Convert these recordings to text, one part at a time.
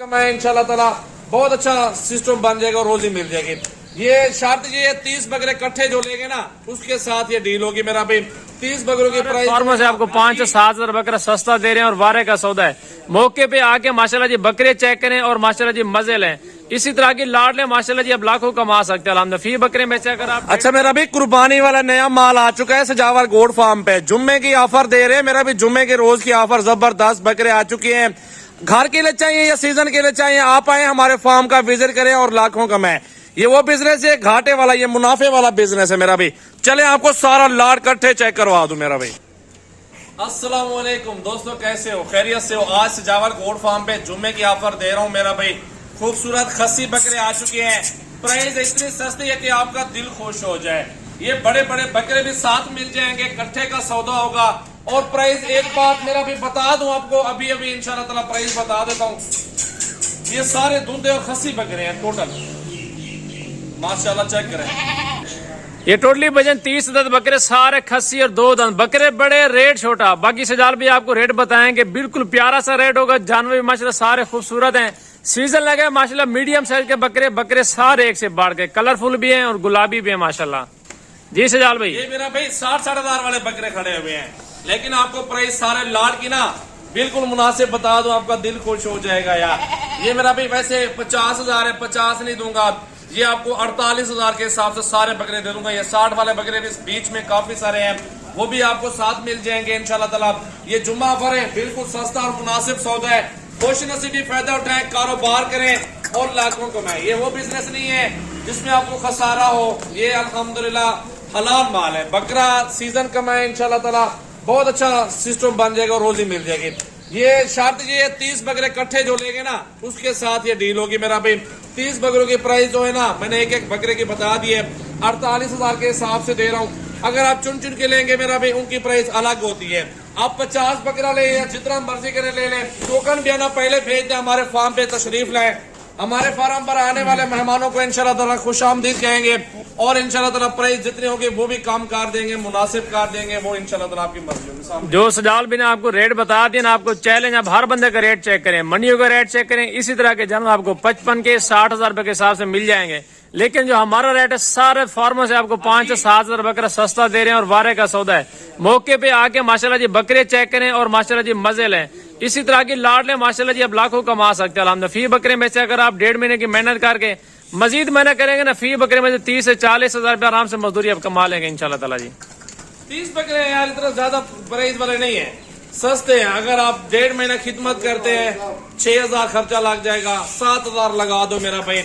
मैं इंशाल्लाह ताला बहुत अच्छा सिस्टम बन जाएगा और रोजी मिल जाएगी। ये शर्त ये 30 बकरे इकट्ठे जो लेंगे ना उसके साथ ये डील होगी मेरा भाई। 30 बकरों की प्राइस फार्मर से आपको 5 से 7 हजार बकरा सस्ता दे रहे हैं और वारे का सौदा है। मौके पे आके माशाल्लाह जी बकरे चेक करें और माशाल्लाह जी मजे लें। इसी तरह की लाड लें माशाल्लाह जी अब लाखों कमा सकते हैं अल्हम्दुलिल्लाह। फी बकरे में अगर आप अच्छा मेरा भी कुर्बानी वाला नया माल आ चुका है सजावर गोड फार्म पे। जुम्मे की ऑफर दे रहे हैं मेरा भी। जुम्मे के रोज की ऑफर जबरदस्त बकरे आ चुके हैं। घर के लिए चाहिए या सीजन के लिए चाहिए आप आए हमारे फार्म का विजिट करें और लाखों कमाएं। ये वो बिजनेस है घाटे वाला, ये मुनाफे वाला बिजनेस है मेरा भाई। चले आपको सारा लाड कट्ठे चेक करवा दूं मेरा भाई। अस्सलाम वालेकुम दोस्तों, कैसे हो? खैरियत से हो? आज सजावर गोड फार्म पे जुम्मे की ऑफर दे रहा हूँ मेरा भाई। खूबसूरत खस्सी बकरे आ चुके हैं। प्राइस इतनी सस्ती है कि आपका दिल खुश हो जाए। ये बड़े बड़े बकरे भी साथ मिल जाएंगे, कट्ठे का सौदा होगा। और प्राइस एक बात मेरा भी बता दूं आपको, अभी अभी इंशाल्लाह ताला प्राइस बता देता हूँ। ये सारे दूधे और खस्सी बकरे हैं टोटल, माशाल्लाह चेक करें। ये टोटली वजन 30 दंत बकरे, सारे खस्सी और 2 दंत बकरे, बड़े रेट छोटा। बाकी सजाल भी आपको रेट बताएंगे, बिल्कुल प्यारा सा रेट होगा। जानवर भी माशाल्लाह सारे खूबसूरत हैं। सीजन लगे माशाल्लाह मीडियम साइज के बकरे सारे एक से बढ़ के कलरफुल भी हैं और गुलाबी भी है माशाल्लाह। जी सजाल भाई, ये मेरा भाई 60-60 हजार वाले बकरे खड़े हुए हैं, लेकिन आपको प्राइस सारे लाड की ना बिल्कुल मुनासिब बता दो, आपका दिल खुश हो जाएगा यार। ये मेरा भाई वैसे 50 हजार है, 50 नहीं दूंगा। ये आपको 48 हजार के हिसाब से सारे बकरे दे दूंगा। ये 60 वाले बकरे भी बीच में काफी सारे हैं, वो भी आपको साथ मिल जाएंगे इंशाल्लाह ताला। ये जुम्मा ऑफर है, बिल्कुल सस्ता और मुनासिब सौदा है। खुश नसीबी फायदा उठाएं, कारोबार करें और लाखों कमाएं। ये वो बिजनेस नहीं है जिसमें आपको खसारा हो। ये अल्हम्दुलिल्लाह हलाल माल है। बकरा सीजन कमाए इंशाल्लाह ताला, बहुत अच्छा सिस्टम बन जाएगा और रोजी मिल जाएगी। ये शर्त ये 30 बकरे इकट्ठे जो लेंगे ना उसके साथ ये डील होगी मेरा भाई। 30 बकरों की प्राइस जो है ना मैंने एक एक बकरे की बता दी है, 48 हजार के हिसाब से दे रहा हूँ। अगर आप चुन चुन के लेंगे मेरा भाई उनकी प्राइस अलग होती है। आप 50 बकरा ले या जितना मर्जी करे ले लें। टोकन भी आना पहले भेज दें, हमारे फार्म पे तशरीफ लाएं। हमारे फार्म पर आने वाले मेहमानों को इंशाल्लाह ताला खुशामदीद कहेंगे और इंशाल्लाह ताला प्राइस जितने होंगे वो भी कम कर देंगे, मुनासिब कर देंगे। वो इंशाल्लाह ताला आपकी मर्जी होगी। जो सजाल भी ने आपको रेट बता दिया ना, आपको चैलेंज, आप हर बंदे का रेट चेक करें, मंडियों का रेट चेक करें। इसी तरह के जानवर आपको 55 के 60 हजार रुपए के हिसाब से मिल जाएंगे। लेकिन जो हमारा रेट है सारे फार्मर से आपको 5 से 7 हजार बकरा सस्ता दे रहे हैं और वारे का सौदा है। मौके पे आके माशाल्लाह जी बकरे चेक करें और माशाल्लाह जी मजे लें। इसी तरह की लाड लें माशाल्लाह जी अब लाखों कमा सकते हैं अल्हम्दुलिल्लाह। फी बकरे में से अगर आप 1.5 महीने की मेहनत करके मजीद मेहनत करेंगे ना, फी बकरे में से 30 से 40 हजार रुपये आराम से मजदूरी आप कमा लेंगे इंशाल्लाह ताला जी। 30 बकरे यार इतना ज्यादा प्राइस वाले नहीं है, सस्ते हैं। अगर आप 1.5 महीना खिदमत करते हैं 6 हजार खर्चा लग जाएगा, 7 हजार लगा दो मेरा भाई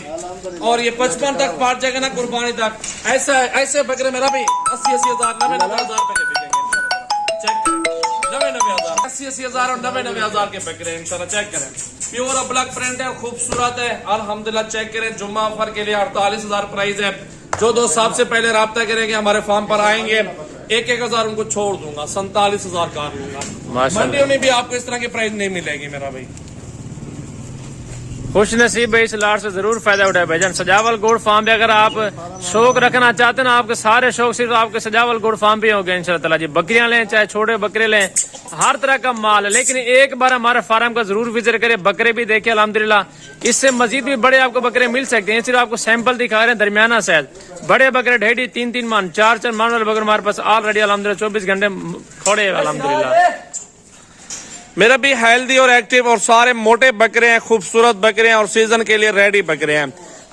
और ये 55 तक पहुंच जाएगा ना कुर्बानी तक। ऐसे बकरे मेरा भाई 80-80 हजार 90-90 हजार रुपए के बिकेंगे। चेक करें, 90-90 हजार 80-80 हजार और 90-90 हजार के बकरे इंशाल्लाह। चेक करें, प्योर अब्लक प्रिंट है, खूबसूरत है अल्हम्दुलिल्लाह। चेक करें, जुम्मा ऑफर के लिए 48 हजार प्राइस है। जो दोस्त सबसे पहले राब्ता करेंगे हमारे फार्म पर आएंगे, 1-1 हजार उनको छोड़ दूंगा, 47 हजार कर दूंगा। मंडियों में भी आपको इस तरह की प्राइस नहीं मिलेगी मेरा भाई। खुश नसीब है, इस लाट से जरूर फायदा उठाए भाईजान। सजावल गोड फार्म पे अगर आप शौक रखना चाहते हैं ना, आपके सारे शौक सिर्फ आपके सजावल गोड फार्म पे हो गए इंशाल्लाह ताला जी। बकरियां लें चाहे छोटे बकरे लें, हर तरह का माल है। लेकिन एक बार हमारे फार्म का जरूर विजिट करें, बकरे भी देखें अल्हम्दुलिल्लाह। इससे मजीद भी बड़े आपको बकरे मिल सकते हैं। सिर्फ आपको सैंपल दिखा रहे हैं दरमियाना साइज। बड़े बकरे 2.5, 3-3 मान, 4-4 मान वाले बकरे हमारे पास ऑलरेडी अल्हम्दुलिल्लाह 24 घंटे खड़े हैं अल्हम्दुलिल्लाह। मेरा भी हेल्दी और एक्टिव और सारे मोटे बकरे हैं, खूबसूरत बकरे हैं और सीजन के लिए रेडी बकरे हैं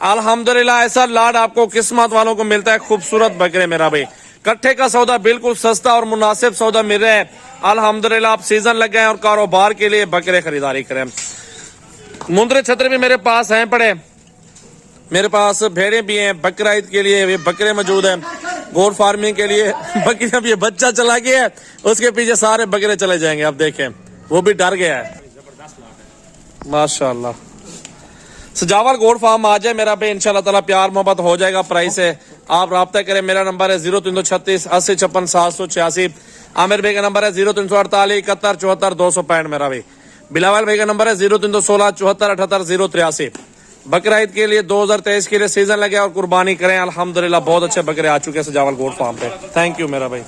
अल्हम्दुलिल्लाह। ऐसा लाड आपको किस्मत वालों को मिलता है, खूबसूरत बकरे मेरा भाई। कट्ठे का सौदा बिल्कुल सस्ता और मुनासिब सौदा मिल रहा है अल्हम्दुलिल्लाह। आप सीजन लग गए और कारोबार के लिए बकरे खरीदारी करें। मुंदरे छत्र भी मेरे पास हैं पड़े, मेरे पास भेड़े भी हैं बकरा ईद के लिए, ये बकरे मौजूद हैं गोड फार्मिंग के लिए। बकरियां भी बच्चा चला गया है, उसके पीछे सारे बकरे चले जाएंगे। आप देखें, वो भी डर गया है माशाल्लाह। सजावल गोड फार्म आ जाए मेरा भाई, इंशाल्लाह ताला प्यार मोहब्बत हो जाएगा। प्राइस है, आप राब्ता करें। मेरा नंबर है 0336 80 56 786। आमिर भाई का नंबर है 0348 71 74 265 मेरा भाई। बिलावल भाई का नंबर है 0316 74 78 083। बकरा ईद के लिए 2023 के लिए सीजन लगे और कुर्बानी करें अल्हम्दुलिल्लाह। बहुत अच्छे बकरे आ चुके हैं सजावल गोड फार्म पे। थैंक यू मेरा भाई।